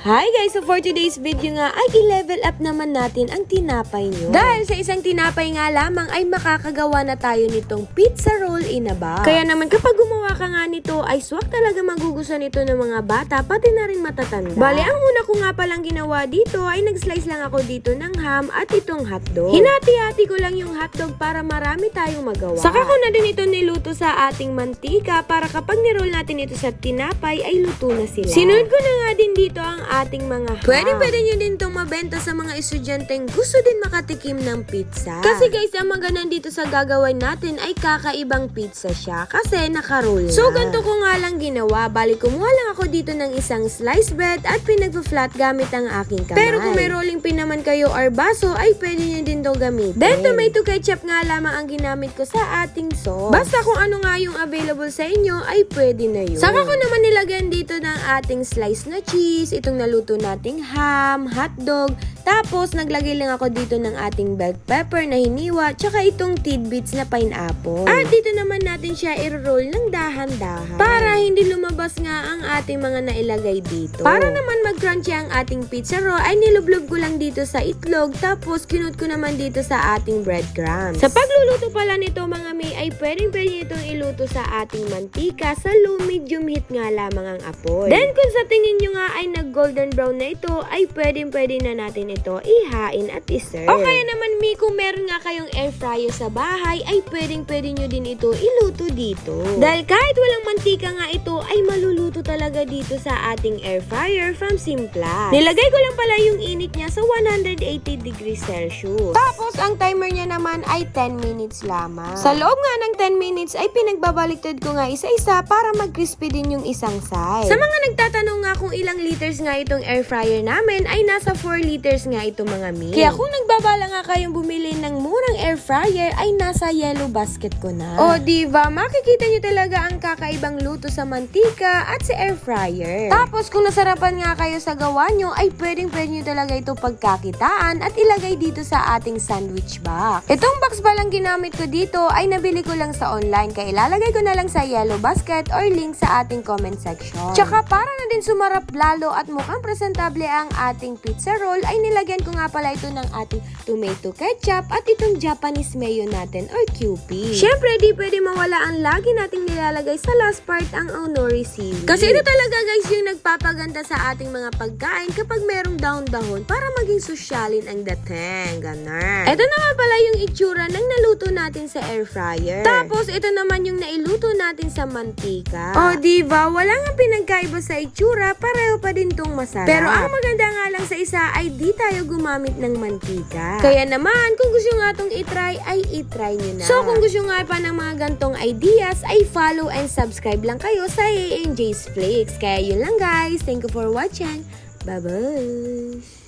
Hi guys! So for today's video nga ay i-level up naman natin ang tinapay nyo. Dahil sa isang tinapay nga lamang ay makakagawa na tayo nitong pizza roll in a box. Kaya naman kapag gumawa ka nga nito ay swak talaga magugustuhan nito ng mga bata pati na rin matatanda. Bale, ang una ko nga palang ginawa dito ay nag-slice lang ako dito ng ham at itong hotdog. Hinati-hati ko lang yung hotdog para marami tayong magawa. Saka ko na din ito niluto sa ating mantika para kapag niroll natin ito sa tinapay ay luto na sila. Sinunod ko na nga din dito ang ating mga ham. Pwede nyo din itong mabenta sa mga estudyanteng gusto din makatikim ng pizza. Kasi guys, ang maganan dito sa gagawin natin ay kakaibang pizza siya kasi nakaroll na. So ganito ko nga lang ginawa. Bali, kumuha lang ako dito ng isang sliced bread at pinagpa-flat gamit ang aking kamay. Pero kung may rolling pin naman kayo or baso ay pwede nyo din to gamitin. Then tomato ketchup nga lamang ang ginamit ko sa ating sauce. Basta kung ano nga yung available sa inyo ay pwede na yun. Saka ko naman nilagyan dito ng ating slice na cheese, itong naluto nating ham, hotdog, tapos naglagay lang ako dito ng ating bell pepper na hiniwa, tsaka itong tidbits na pineapple. At dito naman natin siya i-roll ng dahan-dahan para hindi lumabas nga ang ating mga nailagay dito. Para naman mag-crunchy ang ating pizza roll ay nilublob ko lang dito sa itlog, tapos kinut ko naman dito sa ating breadcrumbs. Sa pagluluto pala nito mga may ay pwede itong iluto sa ating mantika sa low medium heat nga lamang ang apoy. Then kung sa tingin nyo nga ay nag-golden brown na ito ay pwede na natin ito ihain at iserve. O kaya naman mi, kung meron nga kayong air fryer sa bahay ay pwede nyo din ito iluto dito. Dahil kahit walang mantika nga ito ay maluluto talaga dito sa ating air fryer from Simplas. Nilagay ko lang pala yung init niya sa 180 degrees Celsius. Tapos ang timer niya naman ay 10 minutes lamang. Sa loob nga ng 10 minutes ay pinagbabaliktad ko nga isa-isa para mag-crispy din yung isang side. Sa mga nagtatanong nga kung ilang liters nga itong air fryer namin ay nasa 4 liters nga ito mga mi. Kaya kung nagbabala nga kayong bumili ng murang air fryer ay nasa yellow basket ko na. O diba, makikita nyo talaga ang kakaibang luto sa mantika at sa air fryer. Tapos kung nasarapan nga kayo sa gawa nyo ay pwede nyo talaga ito pagkakitaan at ilagay dito sa ating sandwich box. Itong box palang ginamit ko dito ay nabili ko lang sa online kaya ilalagay ko na lang sa yellow basket or link sa ating comment section. Tsaka para na din sumarap lalo at mukhang presentable ang ating pizza roll ay nilagyan ko nga pala ito ng ating tomato ketchup at itong Japanese mayo natin or QP. Syempre di pwede mawala ang lagi nating nilalagay sa last part ang onori seaweed. Kasi ito talaga guys yung nagpapaganda sa ating mga pagkain kapag merong dahon-dahon para maging sosyalin ang dating. Ganon. Ito naman pala yung itsura ng naluto natin sa air fryer. Tapos ito naman yung nailuto natin sa mantika. O diba, wala nga pinagkaiba sa itsura, pareho pa din tong masarap. Pero ang maganda nga lang sa isa ay di tayo gumamit ng mantika. Kaya naman, kung gusto nga itong itry, ay itry nyo na. So kung gusto nga pa ng mga gantong ideas, ay follow and subscribe lang kayo sa ANJ's Flakes. Kaya yun lang guys. Thank you for watching. Bye-bye!